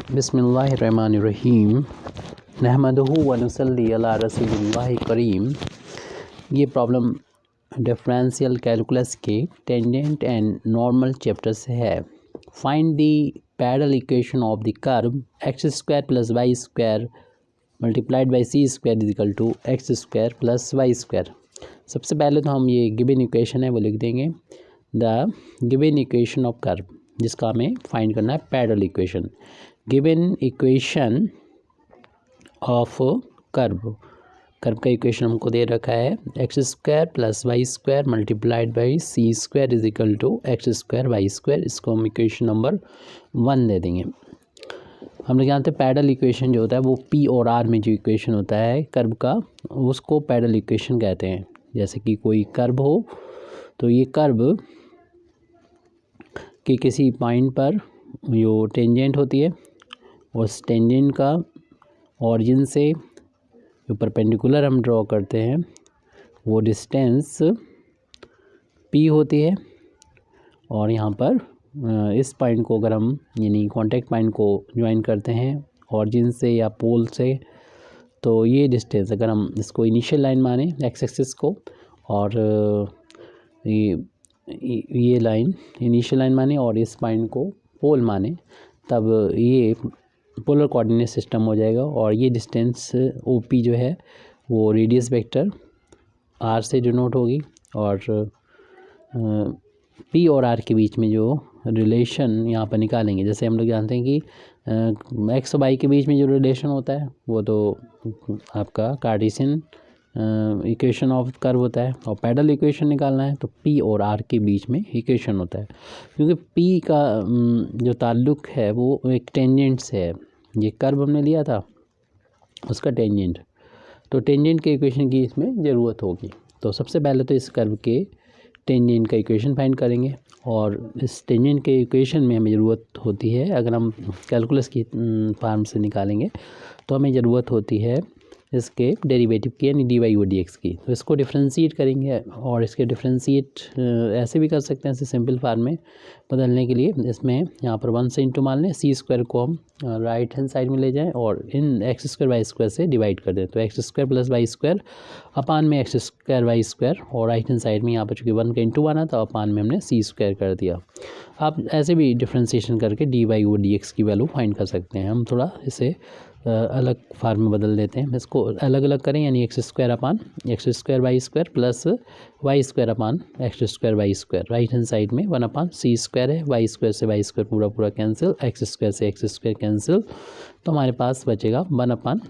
बिस्मिल्लाहिर्रहमानिर्रहीम नहमदुहु व नुसल्ली अला रसूलिल्लाहि करीम। ये प्रॉब्लम डिफरेंशियल कैलकुलस के टेंजेंट एंड नॉर्मल चैप्टर से है। Find the parallel equation of the curve x square plus y square multiplied by c square is equal to x square plus y square. सबसे पहले तो हम ये given equation है वो लिख देंगे, the given equation of curve, जिसका हमें फाइंड करना है parallel equation. Given equation of curve का इक्वेशन हमको दे रखा है x square plus y square multiplied by c square is equal to x square y square. इसको हम इक्वेशन नंबर 1 दे देंगे। हम लोग जानते हैं पैरेलल इक्वेशन जो होता है वो पी और आर में जो इक्वेशन होता है कर्व का, उसको पैरेलल इक्वेशन कहते हैं। जैसे कि कोई कर्व हो तो ये कर्व के किसी पॉइंट पर जो टेंजेंट होती है उस टेंजेंट का ऑरिजिन से जो परपेंडिकुलर हम ड्रॉ करते हैं वो डिस्टेंस p होती है। और यहाँ पर इस पॉइंट को अगर हम यानी कांटेक्ट पॉइंट को ज्वाइन करते हैं ऑरिजिन से या पोल से, तो ये डिस्टेंस अगर हम इसको इनिशियल लाइन माने एक्स एक्सिस को और ये लाइन इनिशियल लाइन माने और इस पॉइंट को पोल माने, तब ये पोलर कोऑर्डिनेट सिस्टम हो जाएगा। और ये डिस्टेंस OP जो है वो रेडियस वेक्टर R से डिनोट होगी। और P और R के बीच में जो रिलेशन यहाँ पर निकालेंगे, जैसे हम लोग जानते हैं कि एक्स और वाई के बीच में जो रिलेशन होता है वो तो आपका कार्टेशियन इक्वेशन ऑफ कर्व होता है। और पैरेलल इक्वेशन निकालना है तो P और R के बीच में इक्वेशन होता है, क्योंकि P का जो ताल्लुक है वो एक टेंजेंट से है। ये कर्व हमने लिया था उसका टेंजेंट, तो टेंजेंट के इक्वेशन की इसमें ज़रूरत होगी। तो सबसे पहले तो इस कर्व के टेंजेंट का इक्वेशन फाइंड करेंगे। और इस टेंजेंट के इक्वेशन में हमें ज़रूरत होती है, अगर हम कैलकुलस की फॉर्म से निकालेंगे तो हमें ज़रूरत होती है इसके डेरिवेटिव की, यानी dy/dx की। तो इसको डिफ्रेंशिएट करेंगे और इसके डिफ्रेंशिएट ऐसे भी कर सकते हैं, ऐसे सिंपल फार्म में बदलने के लिए। इसमें यहाँ पर 1 से इंटू मान लें, सी स्क्वायर को हम राइट हैंड साइड में ले जाएं और इन एक्स स्क्वायर वाई स्क्वायर से डिवाइड कर दें। तो x square plus y square upon में एक्स स्क्वायर वाई स्क्वायर, और राइट हैंड साइड में यहाँ पर चूँकि 1 का इंटू आना था अपान में हमने सी स्क्वायर कर दिया। आप ऐसे भी डिफ्रेंशिएशन करके dy/dx की वैल्यू फाइंड कर सकते हैं। हम थोड़ा इसे अलग फार्म में बदल देते हैं। इसको अलग अलग करें, यानी x square upon x square y square plus y square upon x square y square. Right hand side में 1 अपान सी स्क्वायर है, वाई स्क्वायर से वाई स्क्वायर पूरा पूरा कैंसिल, एक्स स्क्वायर से एक्स स्क्वायर कैंसिल। तो हमारे पास बचेगा 1 अपान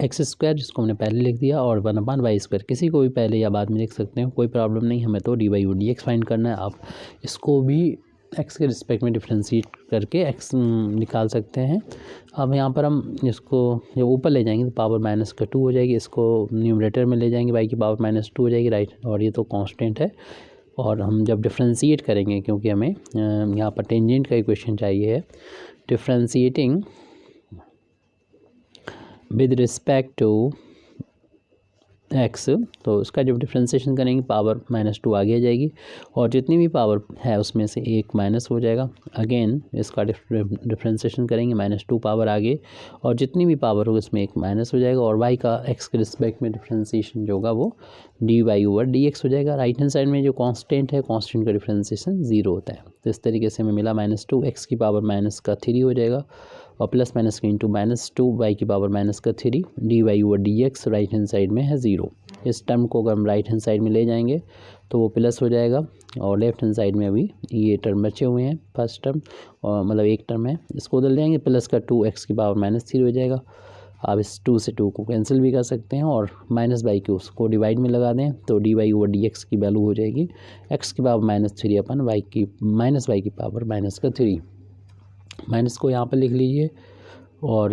x square, जिसको हमने पहले लिख दिया, और 1 अपान वाई स्क्वायर। किसी को भी पहले या बाद में लिख सकते हैं, कोई प्रॉब्लम नहीं। हमें तो dy/dx फाइंड करना है। आप इसको भी एक्स के रिस्पेक्ट में डिफ्रेंशिएट करके एक्स निकाल सकते हैं। अब यहाँ पर हम इसको जब ऊपर ले जाएंगे तो पावर -2 हो जाएगी, इसको न्यूमरेटर में ले जाएंगे y की पावर -2 हो जाएगी, राइट। और ये तो कांस्टेंट है। और हम जब डिफ्रेंशिएट करेंगे, क्योंकि हमें यहाँ पर टेंजेंट का इक्वेशन चाहिए है, differentiating with respect to x, तो उसका जब डिफ्रेंशिएशन करेंगे पावर -2 आगे आ जाएगी, और जितनी भी पावर है उसमें से एक माइनस हो जाएगा। अगेन इसका डिफ्रेंशिएशन करेंगे, -2 पावर आगे, और जितनी भी पावर होगी उसमें एक माइनस हो जाएगा। और y का x के रिस्पेक्ट में डिफ्रेंशिएशन जो होगा वो dy/dx हो जाएगा। राइट हैंड साइड में जो कांस्टेंट है, कांस्टेंट का डिफ्रेंशिएशन 0 होता है। तो इस तरीके से हमें मिला -2 x की पावर -3 हो जाएगा, और प्लस माइनस के इंटू -2 y की power -3 dy/dx right hand side में है 0। इस टर्म को अगर हम राइट हैंड साइड में ले जाएंगे तो वो प्लस हो जाएगा, और लेफ्ट हैंड साइड में अभी ये टर्म बचे हुए हैं, फर्स्ट टर्म, और मतलब एक टर्म है, इसको उधर ले जाएंगे, प्लस का 2x की पावर -3 हो जाएगा। आप इस 2 से 2 को कैंसिल भी कर सकते हैं, और -y के उसको डिवाइड में लगा दें तो dy/dx की वैल्यू हो जाएगी x की पावर -3 अपन y की पावर -3। माइनस को यहाँ पर लिख लीजिए, और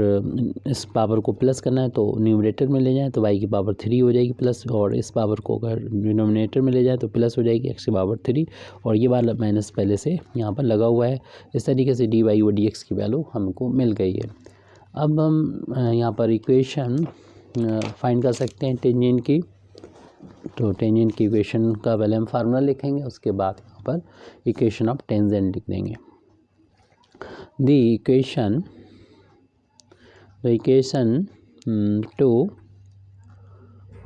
इस पावर को प्लस करना है तो न्यूमरेटर में ले जाएं तो y की पावर 3 हो जाएगी प्लस, और इस पावर को अगर डिनोमिनेटर में ले जाएं तो प्लस हो जाएगी x की पावर 3, और ये वाला माइनस पहले से यहाँ पर लगा हुआ है। इस तरीके से dy/dx की वैल्यू हमको मिल गई है। अब हम यहाँ पर इक्वेशन फाइंड कर सकते हैं टेंजेंट की। तो टेंजेंट की इक्वेशन का पहले हम फार्मूला लिखेंगे, उसके बाद यहाँ पर इक्वेशन ऑफ टेंजेंट लिख देंगे। The equation the equation to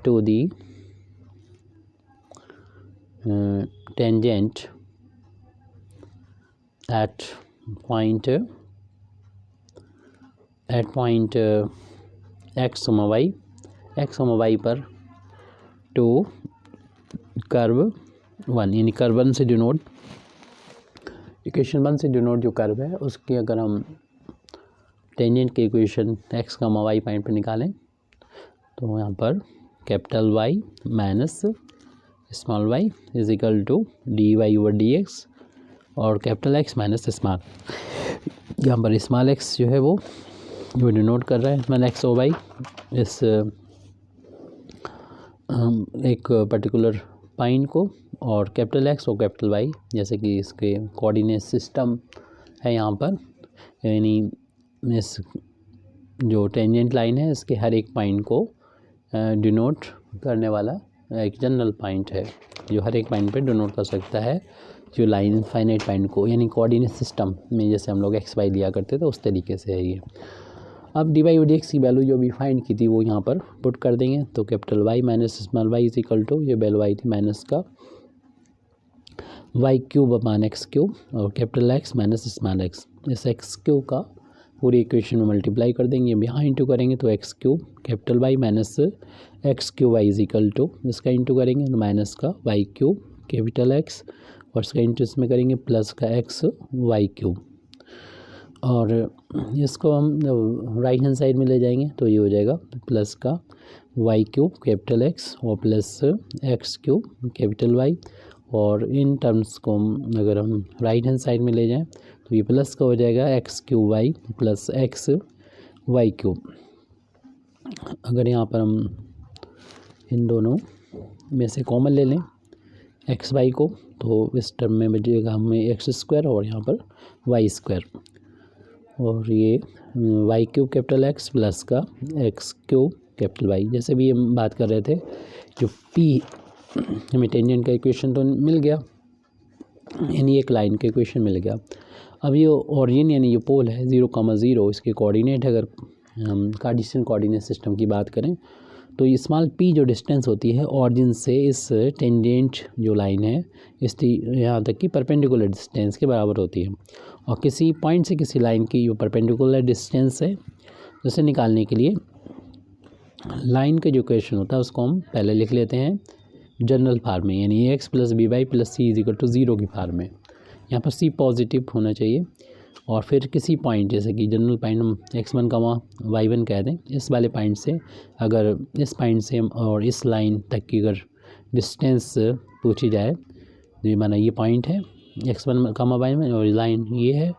the tangent at point x, y पर टू कर्व 1, यानी कर्व 1 से डिनोट, इक्वेशन 1 से डिनोट जो कर्व है उसकी अगर हम टेंजेंट की इक्वेशन x, y पॉइंट पर निकालें तो यहाँ पर capital Y minus small y is equal to dy/dx और कैपिटल X माइनस स्मॉल, यहाँ पर स्मॉल x जो है वो डिनोट कर रहा है स्मॉल x और y इस एक पर्टिकुलर पॉइंट को, और कैपिटल X और कैपिटल Y जैसे कि इसके कोऑर्डिनेट सिस्टम है यहाँ पर, यानी इस जो टेंजेंट लाइन है इसके हर एक पॉइंट को डिनोट करने वाला एक जनरल पॉइंट है जो हर एक पॉइंट पे डिनोट कर सकता है जो लाइन फाइनाइट पॉइंट को, यानी कोऑर्डिनेट सिस्टम में जैसे हम लोग x y लिया करते थे उस तरीके से है ये। अब dy/dx की वैल्यू जो भी फाइंड की थी वो यहाँ पर पुट कर देंगे, तो capital Y minus small y is equal to, ये वैल्यू आई थी माइनस का y³ x³ और capital X minus small x, इस x³ का पूरी इक्वेशन में मल्टीप्लाई कर देंगे, यहाँ इंटू करेंगे तो x³ capital Y minus x³ is equal to, इसका इंटू करेंगे तो माइनस का y³ कैपिटल X और इसका इंटू इसमें करेंगे प्लस का x y³, और इसको हम राइट हैंड साइड में ले जाएंगे तो ये हो जाएगा प्लस का y³ कैपिटल X और प्लस x³ कैपिटल Y, और इन टर्म्स को अगर हम राइट हैंड साइड में ले जाएं तो ये प्लस का हो जाएगा x³ प्लस x y³। अगर यहाँ पर हम इन दोनों में से कॉमन ले लें एक्स वाई को तो इस टर्म में बचेगा हमें x² और यहाँ पर y², और ये y³ कैपिटल X प्लस का x³ कैपिटल Y। जैसे भी हम बात कर रहे थे जो P हमें टेंजेंट का इक्वेशन तो मिल गया, यानी एक लाइन का इक्वेशन मिल गया। अब ये ओरिजिन यानी ये पोल है 0,0, इसके कोऑर्डिनेट है, अगर हम कार्टेशियन कोऑर्डिनेट सिस्टम की बात करें तो ये स्मॉल p जो डिस्टेंस होती है ऑरिजिन से इस टेंजेंट जो लाइन है इस यहाँ तक की परपेंडिकुलर डिस्टेंस के बराबर होती है, और किसी पॉइंट से किसी लाइन की जो परपेंडिकुलर डिस्टेंस है उसे निकालने के लिए लाइन का जो इक्वेशन होता है उसको हम पहले लिख लेते हैं जनरल फार्म में, यानी ax + by + c = 0 की फार्म में। यहाँ पर c पॉजिटिव होना चाहिए, और फिर किसी पॉइंट जैसे कि जनरल पॉइंट हम x1, y1 कह दें, इस वाले पॉइंट से अगर इस पॉइंट से और इस लाइन तक की अगर डिस्टेंस पूछी जाए, तो माना ये पॉइंट है x1, y1 और लाइन ये है,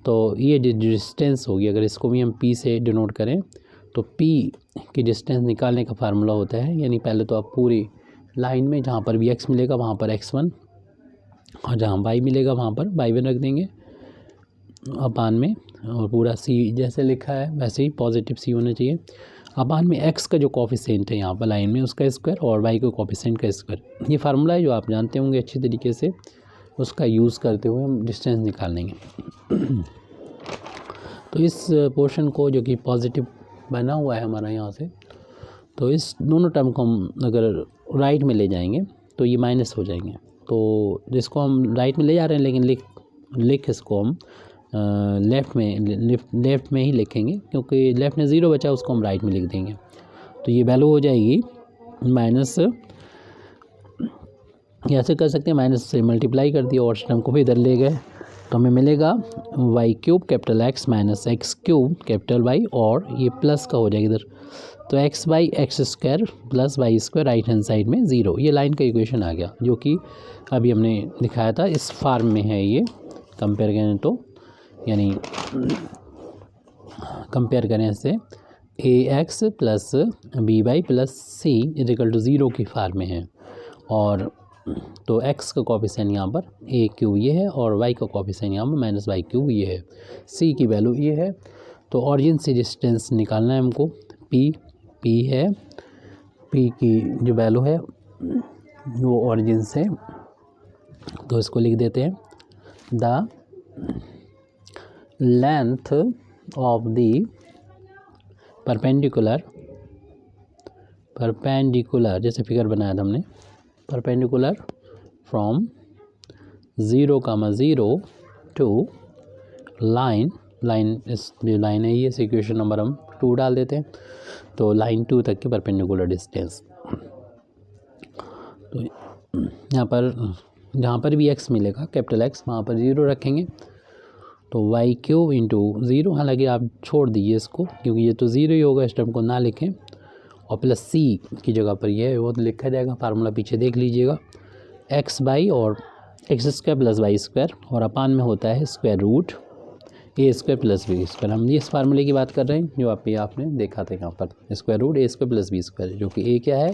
तो ये डिस्टेंस होगी। अगर इसको भी हम p से डिनोट करें तो p की डिस्टेंस निकालने का फार्मूला होता है, यानी पहले तो आप पूरी लाइन में जहाँ पर भी x मिलेगा वहाँ पर x1 और जहाँ y मिलेगा वहाँ पर y1 रख देंगे अपान में, और पूरा c जैसे लिखा है वैसे ही पॉजिटिव c होना चाहिए। अपान में x का जो कोफिशिएंट है यहाँ पर लाइन में उसका स्क्वायर और y का कोफिशिएंट का स्क्वायर, ये फार्मूला है जो आप जानते होंगे अच्छी तरीके से, उसका यूज़ करते हुए हम डिस्टेंस निकाल लेंगे। तो इस पोर्शन को जो कि पॉजिटिव बना हुआ है हमारा यहाँ से, तो इस दोनों टर्म को हम अगर राइट में ले जाएंगे तो ये माइनस हो जाएंगे, तो जिसको हम राइट में ले जा रहे हैं लेकिन लिख इसको हम लेफ़्ट में ही लिखेंगे, क्योंकि लेफ़्ट में 0 बचा उसको हम राइट में लिख देंगे। तो ये वैल्यू हो जाएगी माइनस, ऐसे कर सकते हैं माइनस से मल्टीप्लाई कर दिया और टर्म को भी इधर ले गए तो हमें मिलेगा y³ capital X minus x³ capital Y, और ये प्लस का हो जाएगा इधर, तो x/x² plus y² right hand side में 0। ये लाइन का इक्वेशन आ गया जो कि अभी हमने दिखाया था, इस फार्म में है ये। कंपेयर करें तो यानी कंपेयर करें इससे ax plus by plus c = 0 की फार्म में है, और तो x का कोफिशिएंट यहाँ पर a³ ये है और y का कोफिशिएंट यहाँ पर -y³ ये है, c की वैल्यू ये है। तो ऑरिजिन से डिस्टेंस निकालना है हमको, p है, p की जो वैल्यू है वो ऑरिजिन से, तो इसको लिख देते हैं the length of the perpendicular जैसे फिगर बनाया था हमने, परपेंडिकुलर फ्रॉम 0, 0 टू लाइन इस जो लाइन है ये इक्वेशन नंबर हम 2 डाल देते हैं, तो लाइन 2 तक की परपेंडिकुलर डिस्टेंस। तो यहाँ पर जहाँ पर भी x मिलेगा कैपिटल X वहाँ पर 0 रखेंगे, तो y³ इंटू 0, हालांकि आप छोड़ दीजिए इसको क्योंकि ये तो 0 ही होगा, इस टर्म को ना लिखें, और प्लस c की जगह पर ये वो लिखा जाएगा, फार्मूला पीछे देख लीजिएगा, x/, और x² प्लस y² और अपान में होता है square root a² plus b²। हम इस फार्मूले की बात कर रहे हैं जो आपने देखा था यहाँ पर, square root a² plus b², जो कि a क्या है,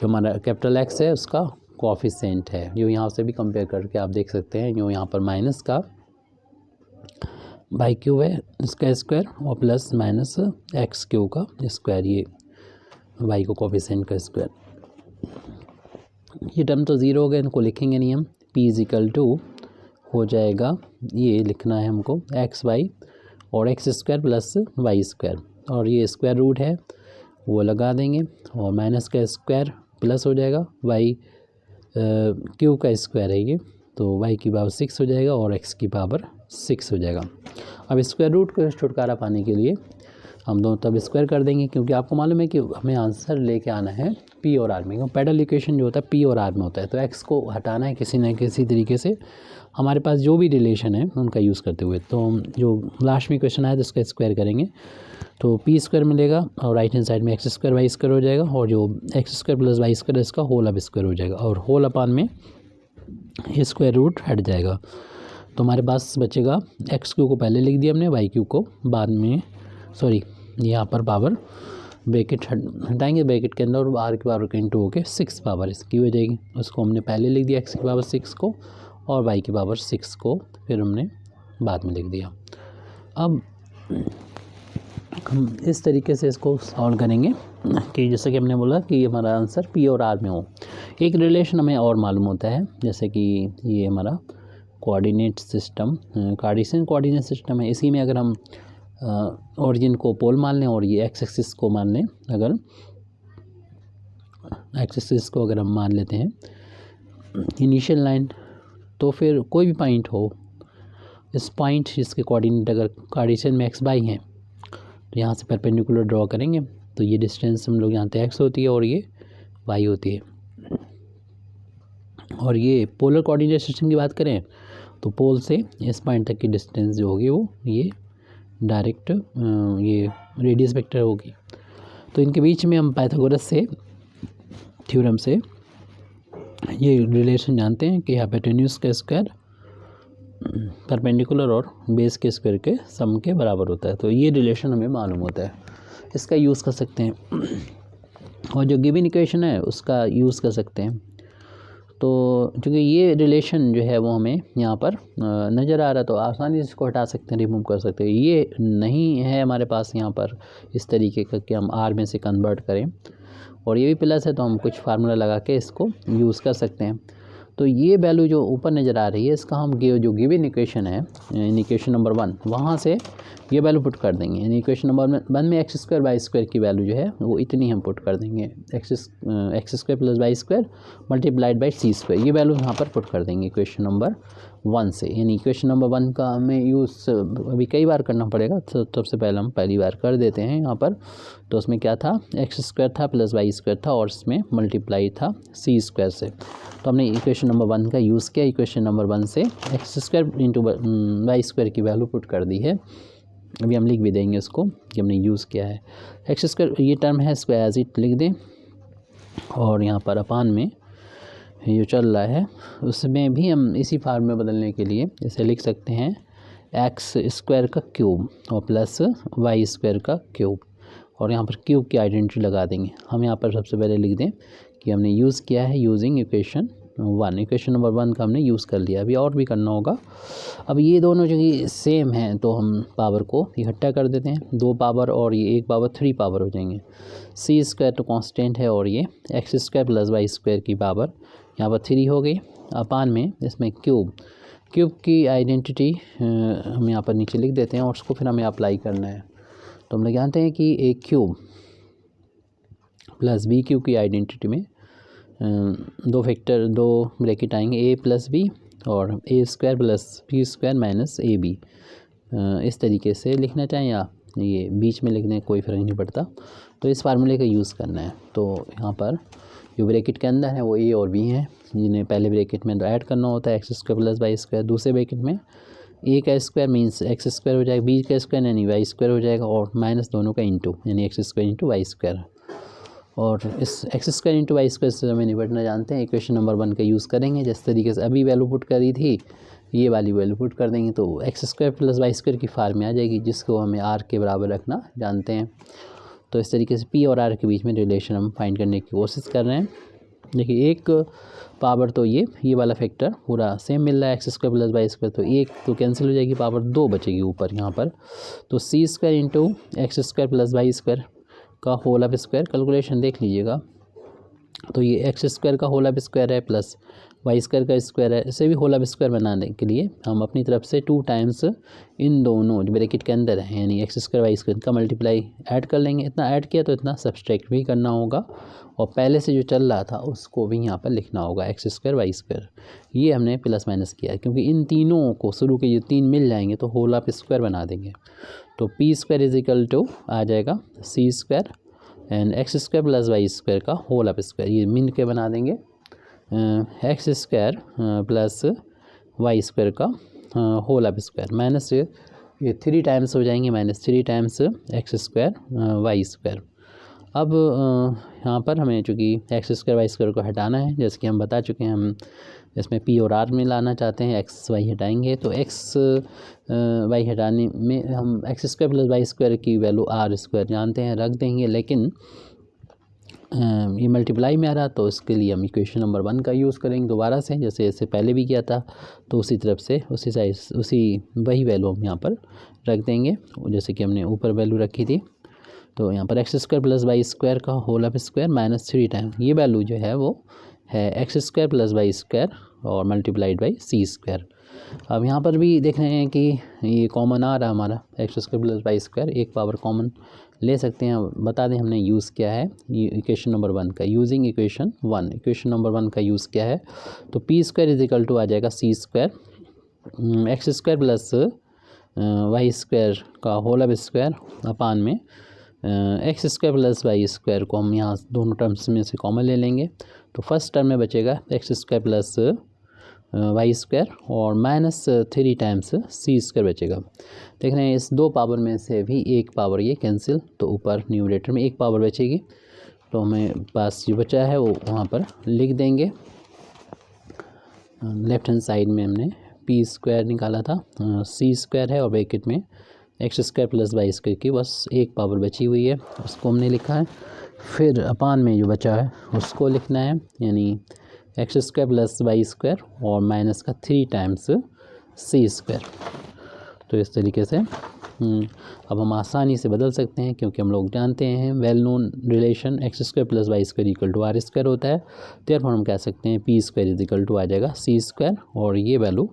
जो हमारा कैपिटल X है उसका कोएफिशिएंट है, जो यहाँ से भी कंपेयर करके आप देख सकते हैं, जो यहाँ पर माइनस का y³ है इसका स्क्वायर और प्लस माइनस x³ का स्क्वायर, ये y को कोएफिशिएंट का स्क्वायर। ये टर्म तो 0 हो गए, इनको लिखेंगे नहीं हम, p हो जाएगा, ये लिखना है हमको xy और x² प्लस y², और ये स्क्वायर रूट है वो लगा देंगे, और माइनस का स्क्वायर प्लस हो जाएगा, y³ का स्क्वायर है ये, तो y की पावर 6 हो जाएगा और x की पावर 6 हो जाएगा। अब स्क्वायर रूट को छुटकारा पाने के लिए हम दोनों तब स्क्वायर कर देंगे, क्योंकि आपको मालूम है कि हमें आंसर लेके आना है p और r में, क्योंकि पैरेलल इक्वेशन जो होता है p और r में होता है, तो x को हटाना है किसी न किसी तरीके से, हमारे पास जो भी रिलेशन है उनका यूज़ करते हुए। तो जो लास्ट में क्वेश्चन आया तो इसका स्क्वायर करेंगे, तो p² मिलेगा और राइट हैंड साइड में x² y² हो जाएगा, और जो x² प्लस y² इसका होल अब स्क्वायर हो जाएगा, और होल अपान में स्क्वायर रूट हट जाएगा, तो हमारे पास बचेगा x³ को पहले लिख दिया हमने, y³ को बाद में, सॉरी यहाँ पर पावर ब्रैकेट हटाएंगे, ब्रैकेट के अंदर r की पावर के इंटू होके 6 पावर इसकी हो जाएगी, उसको हमने पहले लिख दिया x की पावर 6 को, और y की पावर 6 को फिर हमने बाद में लिख दिया। अब हम इस तरीके से इसको सॉल्व करेंगे कि जैसे कि हमने बोला कि हमारा आंसर p और r में हो। एक रिलेशन हमें और मालूम होता है, जैसे कि ये हमारा coordinate system, Cartesian coordinate system है, इसी में अगर हम ओरिजिन को पोल मान लें और ये एक्स एक्सिस को मान लें, अगर एक्स एक्सिस को अगर हम मान लेते हैं इनिशियल लाइन, तो फिर कोई भी पॉइंट हो, इस पॉइंट जिसके कोऑर्डिनेट अगर कार्टेशियन में x/y हैं, तो यहाँ से परपेंडिकुलर ड्रॉ करेंगे, तो ये डिस्टेंस हम लोग जानते हैं x होती है और ये y होती है। और ये पोलर कोऑर्डिनेट सिस्टम की बात करें तो पोल से इस पॉइंट तक की डिस्टेंस जो होगी वो ये डायरेक्ट ये रेडियस वेक्टर होगी। तो इनके बीच में हम पाइथागोरस से थ्योरम से ये रिलेशन जानते हैं कि हाइपोटेन्यूज का स्क्वायर परपेंडिकुलर और बेस के स्क्वायर के सम के बराबर होता है, तो ये रिलेशन हमें मालूम होता है, इसका यूज़ कर सकते हैं, और जो गिवन इक्वेशन है उसका यूज़ कर सकते हैं। तो क्योंकि ये रिलेशन जो है वो हमें यहाँ पर नज़र आ रहा है, तो आसानी से इसको हटा सकते हैं, रिमूव कर सकते हैं। ये नहीं है हमारे पास यहाँ पर इस तरीके का कि हम आर में से कन्वर्ट करें, और ये भी प्लस है, तो हम कुछ फार्मूला लगा के इसको यूज़ कर सकते हैं। तो ये वैल्यू जो ऊपर नज़र आ रही है इसका हम जो गिवन इक्वेशन है, इक्वेशन नंबर 1, वहाँ से ये वैल्यू पुट कर देंगे। यानी इक्वेशन नंबर 1 में x² y² की वैल्यू जो है वो इतनी हम पुट कर देंगे, x² plus y² multiplied by c², ये वैल्यू यहाँ पर पुट कर देंगे इक्वेशन नंबर 1 से। यानी इक्वेशन नंबर 1 का हमें यूज़ अभी कई बार करना पड़ेगा, तो सबसे पहले हम पहली बार कर देते हैं यहाँ पर। तो उसमें क्या था, x² था प्लस y² था, और इसमें मल्टीप्लाई था c² से। तो हमने इक्वेशन नंबर 1 का यूज़ किया, इक्वेशन नंबर 1 से x² इंटू y² की वैल्यू पुट कर दी है। अभी हम लिख भी देंगे उसको कि हमने यूज़ किया है। x² ये टर्म है, इसको एज इट लिख दें, और यहाँ पर अपान में ये चल रहा है उसमें भी हम इसी फार्म में बदलने के लिए इसे लिख सकते हैं x² का क्यूब और प्लस y² का क्यूब, और यहाँ पर क्यूब की आइडेंटिटी लगा देंगे। हम यहाँ पर सबसे पहले लिख दें कि हमने यूज़ किया है यूजिंग इक्वेशन 1, इक्वेशन नंबर 1 का हमने यूज़ कर लिया, अभी और भी करना होगा। अब ये दोनों जो कि सेम हैं, तो हम पावर को इकट्ठा कर देते हैं, 2 पावर और ये 1 पावर 3 पावर हो जाएंगे। c² तो कांस्टेंट है, और ये x² प्लस y² की पावर यहाँ पर 3 हो गई, अपान में इसमें क्यूब की आइडेंटिटी हम यहाँ पर नीचे लिख देते हैं, और उसको फिर हमें अप्लाई करना है। तो हम लोग जानते हैं कि a cube plus b cube की आइडेंटिटी में दो ब्रैकेट आएंगे, ए प्लस बी और a square plus b square minus a b. इस तरीके से लिखना चाहें या ये बीच में लिखने कोई फ़र्क नहीं पड़ता, तो इस फार्मूले का यूज़ करना है। तो यहाँ पर जो ब्रैकेट के अंदर है वो ए और बी हैं, जिन्हें पहले ब्रैकेट में ऐड करना होता है x square plus y square, दूसरे ब्रैकेट में ए का स्क्वायर मीन्स एक्स स्क्वायर हो जाएगा, बी का स्क्वायर यानी वाई स्क्वायर हो जाएगा, और माइनस दोनों का इंटू यानी x square into y square. और इस x square into y square से हमें निपटना जानते हैं, इक्वेशन नंबर 1 का यूज़ करेंगे। जिस तरीके से अभी वैल्यू पुट करी थी ये वाली वैल्यू पुट कर देंगे तो x square plus y square की फार्म में आ जाएगी, जिसको हमें आर के बराबर रखना जानते हैं। तो इस तरीके से पी और आर के बीच में रिलेशन हम फाइंड करने की कोशिश कर रहे हैं। देखिए एक पावर तो ये वाला फैक्टर पूरा सेम मिल रहा है x square plus y square, तो एक तो कैंसिल हो जाएगी, पावर 2 बचेगी ऊपर यहाँ पर। तो c square into x square plus y square का होल ऑफ स्क्वायर, कैलकुलेशन देख लीजिएगा। तो ये एक्स स्क्वायर का होल ऑफ स्क्वायर है प्लस वाई स्क्वायर का स्क्वायर है, इसे भी होल ऑफ स्क्वायर बनाने के लिए हम अपनी तरफ से 2 टाइम्स इन दोनों जो ब्रैकेट के अंदर है यानी एक्स स्क्वायर वाई स्क्वायर का मल्टीप्लाई ऐड कर लेंगे। इतना ऐड किया तो इतना सब्सट्रैक्ट भी करना होगा, और पहले से जो चल रहा था उसको भी यहाँ पर लिखना होगा एक्स स्क्वायर वाई स्क्वायर। ये हमने प्लस माइनस किया है, क्योंकि इन तीनों को शुरू के जो 3 मिल जाएंगे तो होल ऑफ स्क्वायर बना देंगे। तो p square is equal to आ जाएगा c square and x square plus y square का होल ऑफ स्क्वायर, ये मिल के बना देंगे x square plus y square का होल ऑफ स्क्वायर, माइनस ये 3 टाइम्स हो जाएंगे, minus 3 times x square y square. अब यहाँ पर हमें चूँकि एक्स स्क्वायर वाई स्क्वायर को हटाना है, जैसे कि हम बता चुके हैं, हम इसमें पी और आर में लाना चाहते हैं, एक्स वाई हटाएंगे तो एक्स वाई हटाने में हम x square plus y square की वैल्यू आर स्क्वायर जानते हैं रख देंगे, लेकिन ये मल्टीप्लाई में आ रहा तो इसके लिए हम इक्वेशन नंबर 1 का यूज़ करेंगे दोबारा से, जैसे इससे पहले भी किया था। तो उसी तरफ से उसी वही वैल्यू हम यहाँ पर रख देंगे जैसे कि हमने ऊपर वैल्यू रखी थी। तो यहाँ पर x square plus y square का whole of square minus 3 time ये वैल्यू जो है वो है x square plus y square और मल्टीप्लाइड बाई सी स्क्वायर। अब यहाँ पर भी देख रहे हैं कि ये कॉमन आ रहा है हमारा x square plus y square, एक पावर कॉमन ले सकते हैं। बता दें हमने यूज़ किया है ये इक्वेशन नंबर 1 का, यूजिंग इक्वेशन नंबर 1 का यूज़ किया है। तो p square is equal to आ जाएगा c square x square plus y square का होल ऑफ स्क्वायर अपान में x square plus y square को हम यहाँ दोनों टर्म्स में से कॉमन ले लेंगे। तो फर्स्ट टर्म में बचेगा x square plus y square और माइनस 3 टाइम्स सी स्क्वायर बचेगा। देख रहे हैं इस 2 पावर में से भी एक पावर ये कैंसिल, तो ऊपर न्यूमरेटर में एक पावर बचेगी। तो हमें पास जो बचा है वो वहाँ पर लिख देंगे। लेफ्ट हैंड साइड में हमने पी स्क्वायर निकाला था, सी स्क्वायर है और ब्रैकेट में x square plus y square की बस एक पावर बची हुई है, उसको हमने लिखा है। फिर अपान में जो बचा है उसको लिखना है, यानी x square plus y square और माइनस का 3 टाइम्स सी स्क्वायर। तो इस तरीके से अब हम आसानी से बदल सकते हैं, क्योंकि हम लोग जानते हैं well known relation x square plus y square equal to r square होता है। देयरफॉर हम कह सकते हैं p square is equal to आ जाएगा सी स्क्वायर और ये वैल्यू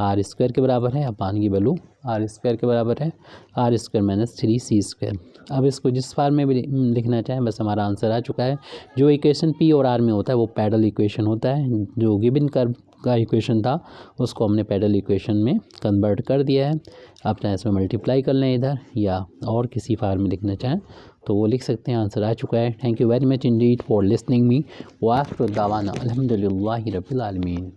आर स्क्वायर के बराबर है, अपान की वैल्यू आर स्क्वायर के बराबर है, r square minus 3 c square. अब इसको जिस फार्म में भी लिखना चाहें बस हमारा आंसर आ चुका है। जो इक्वेशन पी और आर में होता है वो पैडल इक्वेशन होता है, जो गिवन कर्व का इक्वेशन था उसको हमने पैडल इक्वेशन में कन्वर्ट कर दिया है। आप चाहे इसमें मल्टीप्लाई कर लें इधर या और किसी फार्म में लिखना चाहें तो वो लिख सकते हैं, आंसर आ चुका है। Thank you very much indeed for listening me. वाखिर दावाना अल्हम्दुलिल्लाहि रब्बिल आलमीन।